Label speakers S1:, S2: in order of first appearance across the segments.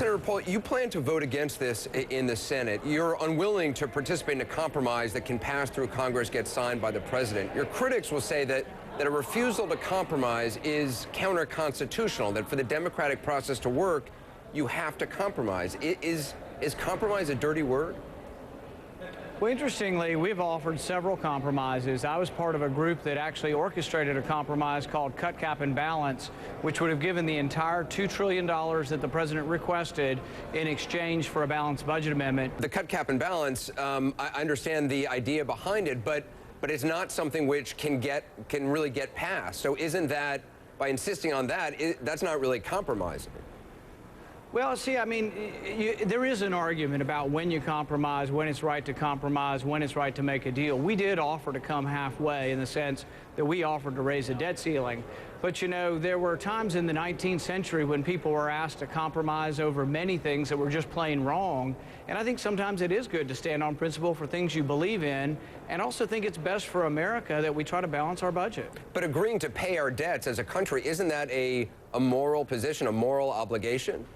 S1: Senator Paul, you plan to vote against this in the Senate. You're unwilling to participate in a compromise that can pass through Congress, get signed by the president. Your critics will say that a refusal to compromise is counter-constitutional, that for the democratic process to work, you have to compromise. Is compromise a dirty word?
S2: Well, interestingly, we've offered several compromises. I was part of a group that actually orchestrated a compromise called Cut, Cap, and Balance, which would have given the entire $2 trillion that the president requested in exchange for a balanced budget amendment.
S1: The Cut, Cap, and Balance, I understand the idea behind it, but it's not something which can really get passed. So isn't that, by insisting on that, that's not really compromising?
S2: Well, see, I mean, there is an argument about when you compromise, when it's right to compromise, when it's right to make a deal. We did offer to come halfway in the sense that we offered to raise the debt ceiling. But, you know, there were times in the 19th century when people were asked to compromise over many things that were just plain wrong. And I think sometimes it is good to stand on principle for things you believe in, and also think it's best for America that we try to balance our budget.
S1: But agreeing to pay our debts as a country, isn't that a moral position, a moral obligation?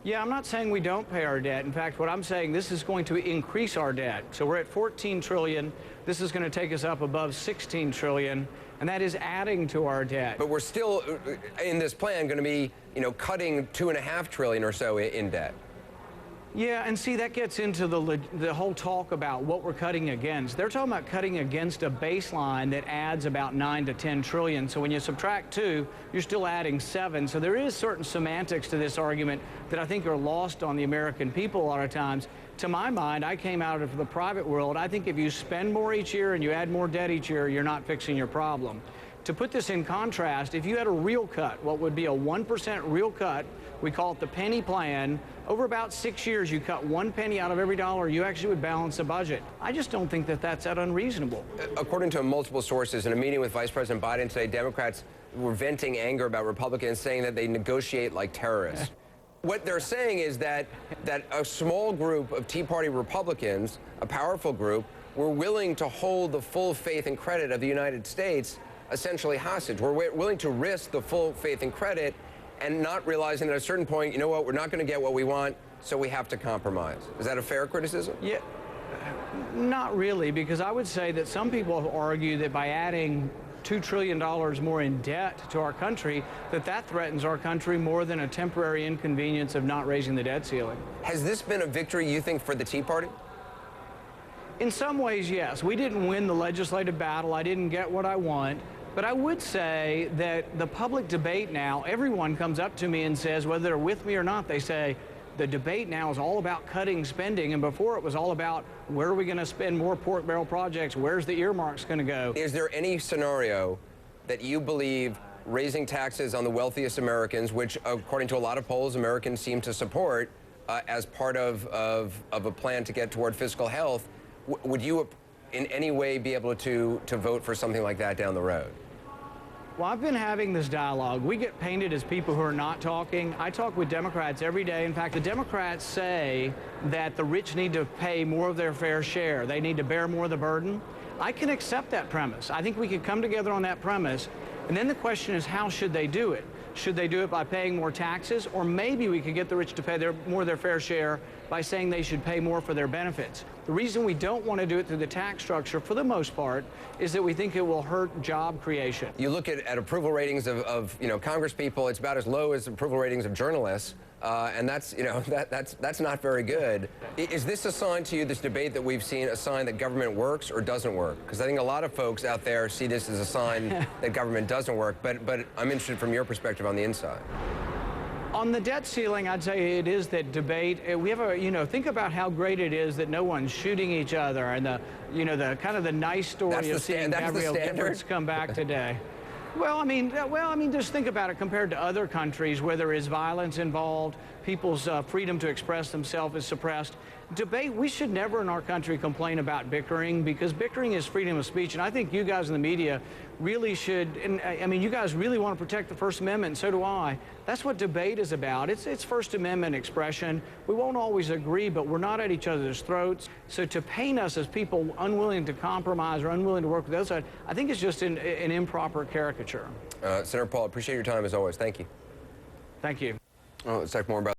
S2: Yeah, I'm not saying we don't pay our debt. In fact, what I'm saying, this is going to increase our debt. So we're at $14 trillion. This is going to take us up above $16 trillion, and that is adding to our debt.
S1: But we're still, in this plan, going to be, cutting $2.5 trillion or so in debt.
S2: Yeah, and see, that gets into the whole talk about what we're cutting against. They're talking about cutting against a baseline that adds about 9 to 10 trillion. So when you subtract 2, you're still adding 7. So there is certain semantics to this argument that I think are lost on the American people a lot of times. To my mind, I came out of the private world. I think if you spend more each year and you add more debt each year, you're not fixing your problem. To put this in contrast, if you had a real cut, what would be a 1% real cut, we call it the penny plan, over about 6 years, you cut 1 penny out of every dollar, you actually would balance the budget. I just don't think that that's that unreasonable.
S1: According to multiple sources, in a meeting with Vice President Biden today, Democrats were venting anger about Republicans, saying that they negotiate like terrorists. What they're saying is that a small group of Tea Party Republicans, a powerful group, were willing to hold the full faith and credit of the United States essentially hostage. We're willing to risk the full faith and credit, and not realizing that at a certain point, you know what, we're not going to get what we want, so we have to compromise. Is that a fair criticism?
S2: Yeah, not really, because I would say that some people have argued that by adding $2 trillion more in debt to our country, that threatens our country more than a temporary inconvenience of not raising the debt ceiling.
S1: Has this been a victory, you think, for the Tea Party?
S2: In some ways, yes. We didn't win the legislative battle. I didn't get what I want. But I would say that the public debate now, everyone comes up to me and says, whether they're with me or not, they say, the debate now is all about cutting spending, and before it was all about where are we going to spend more pork barrel projects, where's the earmarks going to go. Is
S1: there any scenario that you believe raising taxes on the wealthiest Americans, which according to a lot of polls, Americans seem to support as part of a plan to get toward fiscal health, would you in any way be able to vote for something like that down the road?
S2: Well, I've been having this dialogue. We get painted as people who are not talking. I talk with Democrats every day. In fact, the Democrats say that the rich need to pay more of their fair share. They need to bear more of the burden. I can accept that premise. I think we could come together on that premise. And then the question is, how should they do it? Should they do it by paying more taxes? Or maybe we could get the rich to pay more of their fair share by saying they should pay more for their benefits. The reason we don't want to do it through the tax structure, for the most part, is that we think it will hurt job creation.
S1: You look at approval ratings of Congress people, it's about as low as approval ratings of journalists. And that's, that's not very good. Is this a sign to you, this debate that we've seen, a sign that government works or doesn't work? Because I think a lot of folks out there see this as a sign that government doesn't work, but I'm interested from your perspective on the inside.
S2: On the debt ceiling, I'd say it is that debate. We have a, think about how great it is that no one's shooting each other, and the kind of the nice story of seeing Gabrielle Giffords come back today. Well, I mean, just think about it compared to other countries where there is violence involved, people's freedom to express themselves is suppressed. Debate, we should never in our country complain about bickering, because bickering is freedom of speech, and I think you guys in the media really should, and I mean, you guys really want to protect the First Amendment, and so do I. That's what debate is about. It's First Amendment expression. We won't always agree, but we're not at each other's throats. So to paint us as people unwilling to compromise or unwilling to work with the other side, I think it's just an improper caricature.
S1: Senator Paul, appreciate your time as always. Thank you.
S2: Thank you.
S1: Let's talk more about